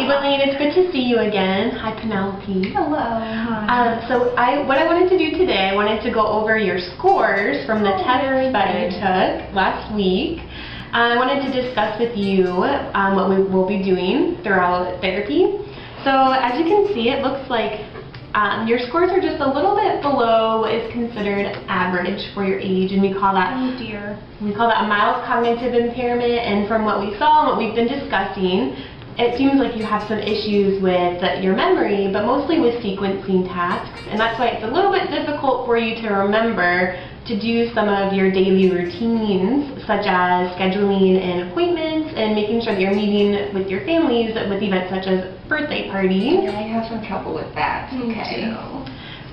Aibileen, it's good to see you again. Hi, Penelope. Hello. Hi. So what I wanted to do today, I wanted to go over your scores from the test that you took last week. I wanted to discuss with you what we will be doing throughout therapy. So as you can see, it looks like your scores are just a little bit below what is considered average for your age, and we call that we call that a mild cognitive impairment. And from what we saw and what we've been discussing, it seems like you have some issues with your memory, but mostly with sequencing tasks, and that's why it's a little bit difficult for you to remember to do some of your daily routines, such as scheduling an appointments and making sure that you're meeting with your families with events such as birthday parties. Yeah, I have some trouble with that. Okay.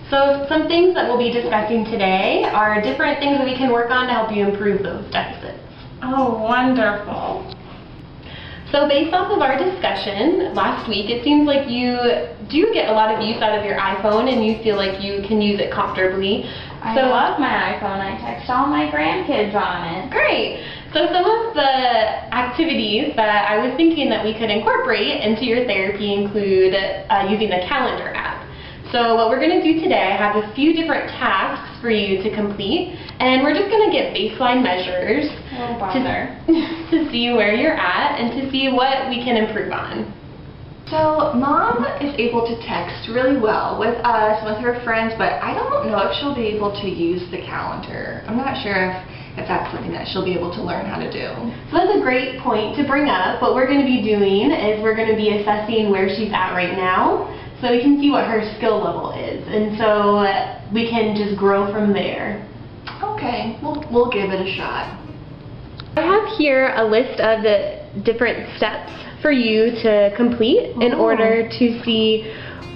So some things that we'll be discussing today are different things that we can work on to help you improve those deficits. Oh, wonderful. So based off of our discussion last week, it seems like you do get a lot of use out of your iPhone and you feel like you can use it comfortably. I love my iPhone. I text all my grandkids on it. Great. So some of the activities that I was thinking that we could incorporate into your therapy include using the calendar app. So what we're going to do today, I have a few different tasks for you to complete, and we're just going to get baseline measures to see where you're at and to see what we can improve on. So Mom is able to text really well with us, with her friends, but I don't know if she'll be able to use the calendar. I'm not sure if that's something that she'll be able to learn how to do. So that's a great point to bring up. What we're going to be doing is we're going to be assessing where she's at right now, so we can see what her skill level is, and so we can just grow from there. Okay, we'll give it a shot. I have here a list of the different steps for you to complete in order to see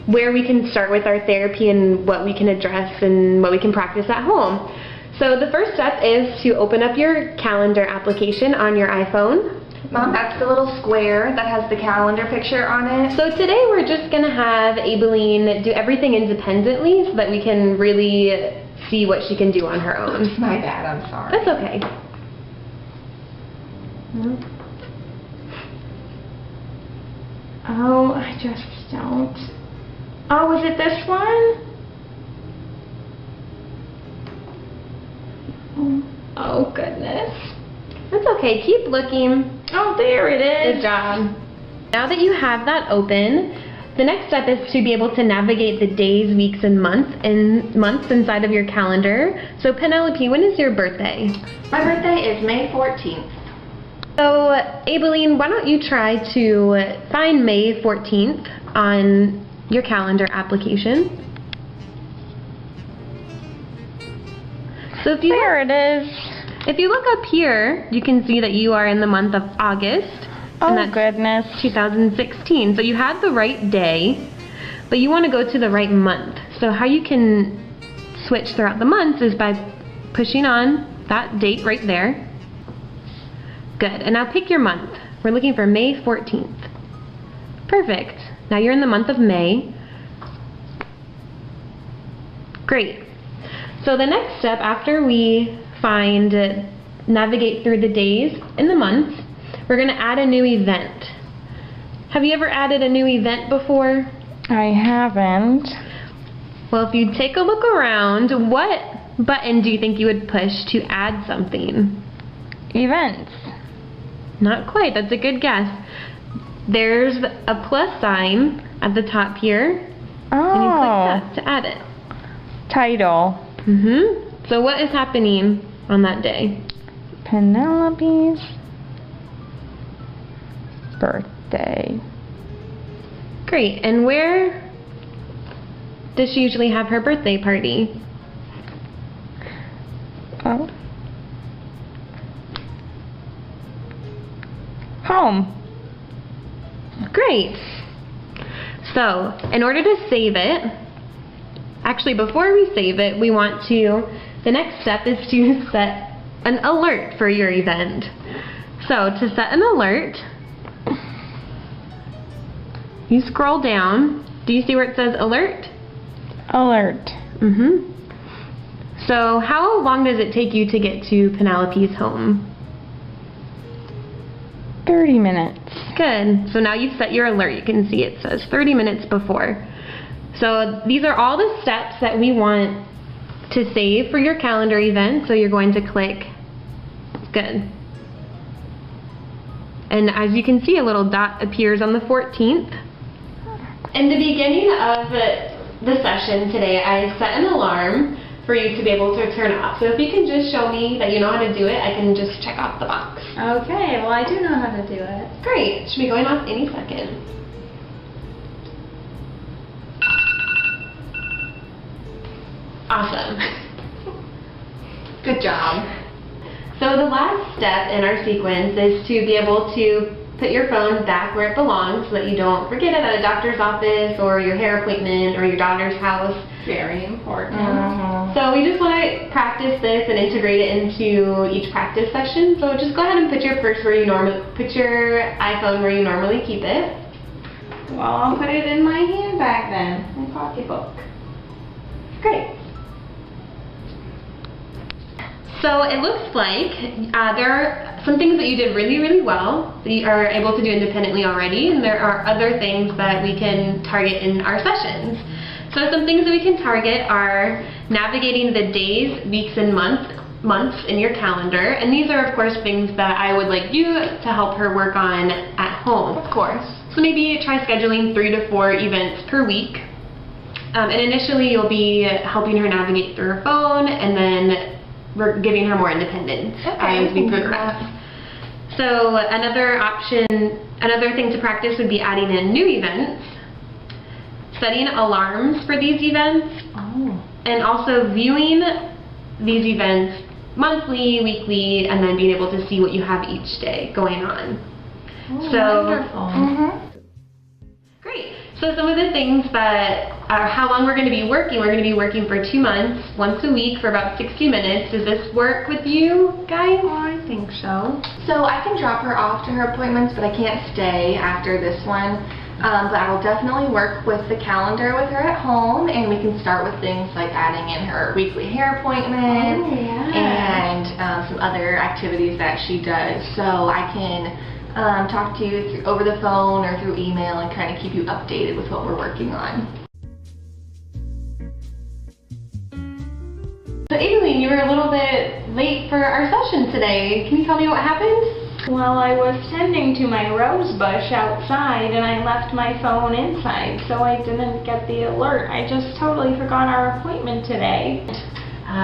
where we can start with our therapy and what we can address and what we can practice at home. So the first step is to open up your calendar application on your iPhone. Mom, that's the little square that has the calendar picture on it. So today we're just going to have Aibileen do everything independently so that we can really see what she can do on her own. My bad, I'm sorry. That's okay. Oh, I just don't. Oh, is it this one? Oh, goodness. That's okay. Keep looking. Oh, there it is. Good job. Now that you have that open, the next step is to be able to navigate the days, weeks, and months inside of your calendar. So Penelope, when is your birthday? My birthday is May 14th. So Aibileen, why don't you try to find May 14th on your calendar application. So if you there it is. If you look up here, you can see that you are in the month of August. Oh, and that's goodness. 2016. So you had the right day, but you want to go to the right month. So how you can switch throughout the months is by pushing on that date right there. Good. And now pick your month. We're looking for May 14th. Perfect. Now you're in the month of May. Great. So the next step after we navigate through the days and the months, we're going to add a new event. Have you ever added a new event before? I haven't. Well, if you take a look around, what button do you think you would push to add something? Events. Not quite. That's a good guess. There's a plus sign at the top here. Oh. And you click that to add it. Title. So what is happening on that day? Penelope's birthday. Great. And where does she usually have her birthday party? Oh. Home. Great. So, in order to save it, actually before we save it, the next step is to set an alert for your event. So, to set an alert, you scroll down. Do you see where it says alert? Alert. So, how long does it take you to get to Penelope's home? 30 minutes. Good. So now you've set your alert. You can see it says 30 minutes before. So these are all the steps that we want to save for your calendar event. So you're going to click good. And as you can see, a little dot appears on the 14th. In the beginning of the session today, I set an alarm for you to be able to turn off. So if you can just show me that you know how to do it, I can just check off the box. Okay, well I do know how to do it. Great. It should be going off any second. Awesome. Good job. So the last step in our sequence is to be able to put your phone back where it belongs so that you don't forget it at a doctor's office or your hair appointment or your daughter's house. Very important. So we just want to practice this and integrate it into each practice session. So just go ahead and put your purse where you put your iPhone where you normally keep it. Well, I'll put it in my handbag then, my pocketbook. Great. So it looks like there are some things that you did really, really well that you are able to do independently already, and there are other things that we can target in our sessions. So some things that we can target are navigating the days, weeks, and months in your calendar, and these are of course things that I would like you to help her work on at home. Of course. So maybe try scheduling 3 to 4 events per week. And initially you'll be helping her navigate through her phone, and then we're giving her more independence as we progress. So another thing to practice would be adding in new events, setting alarms for these events, and also viewing these events monthly, weekly, and then being able to see what you have each day going on. Wonderful. Great. So some of the things that are how long we're going to be working. We're going to be working for 2 months, once a week for about 60 minutes. Does this work with you guys? I think so. So I can drop her off to her appointments, but I can't stay after this one. But I will definitely work with the calendar with her at home, and we can start with things like adding in her weekly hair appointment and some other activities that she does. So I can talk to you over the phone or through email and kind of keep you updated with what we're working on. So Aileen, you were a little bit late for our session today. Can you tell me what happened? Well, I was tending to my rose bush outside and I left my phone inside, so I didn't get the alert. I just totally forgot our appointment today.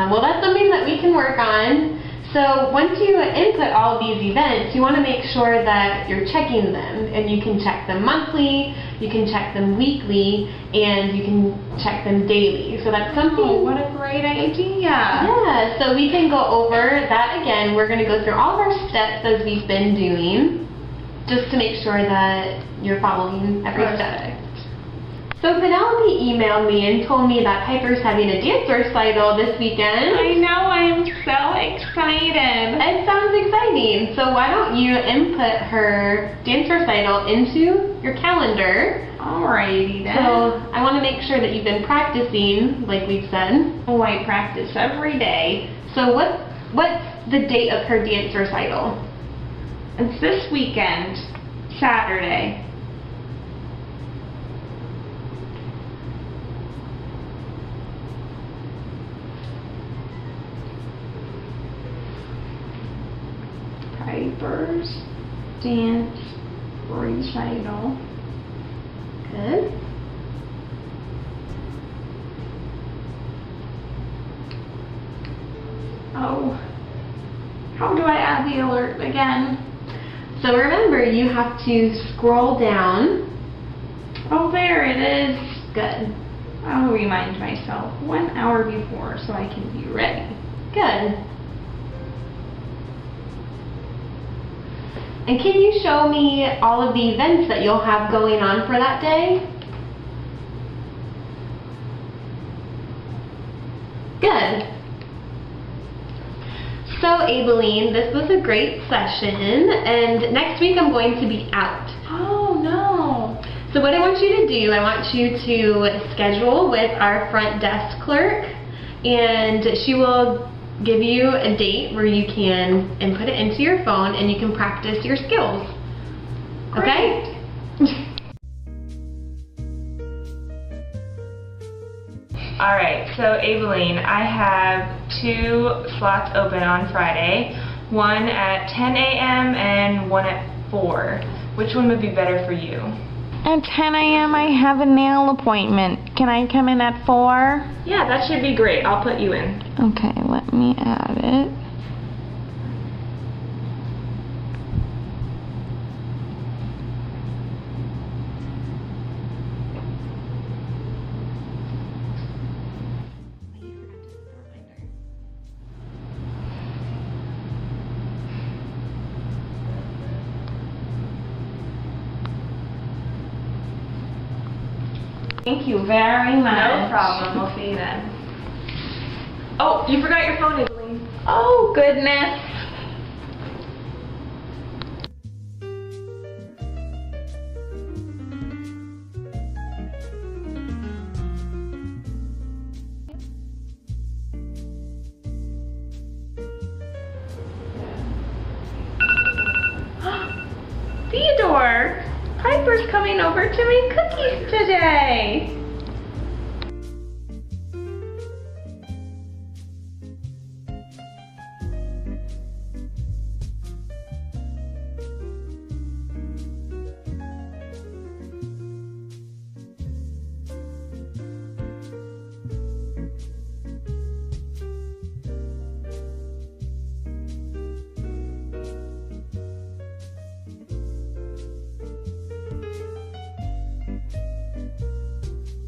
Well, that's something that we can work on. So once you input all of these events, you want to make sure that you're checking them, and you can check them monthly, you can check them weekly, and you can check them daily. So that's something. Oh, what a great idea. Yeah, so we can go over that again. We're going to go through all of our steps as we've been doing, just to make sure that you're following every step. So Penelope emailed me and told me that Piper's having a dance recital this weekend. I know, I'm so excited. It sounds exciting. So why don't you input her dance recital into your calendar? Alrighty then. So I want to make sure that you've been practicing, like we've said. Oh, I practice every day. So what's the date of her dance recital? It's this weekend, Saturday. Piper's dance recital. Good. Oh, how do I add the alert again? So remember, you have to scroll down. Oh, there it is. Good. I'll remind myself 1 hour before so I can be ready. Good. And can you show me all of the events that you'll have going on for that day? Good. So Aileen, this was a great session, and next week I'm going to be out. Oh no. So what I want you to do, I want you to schedule with our front desk clerk, and she will give you a date where you can input it into your phone and you can practice your skills. Okay? Alright, so Abeline, I have 2 slots open on Friday. One at 10 a.m. and one at 4. Which one would be better for you? At 10 a.m. I have a nail appointment. Can I come in at 4? Yeah, that should be great. I'll put you in. Okay, let me add it. Thank you very much. No problem. We'll see you then. Oh, you forgot your phone, Abeline. Oh, goodness. Theodore, Piper's coming over to make cookies today.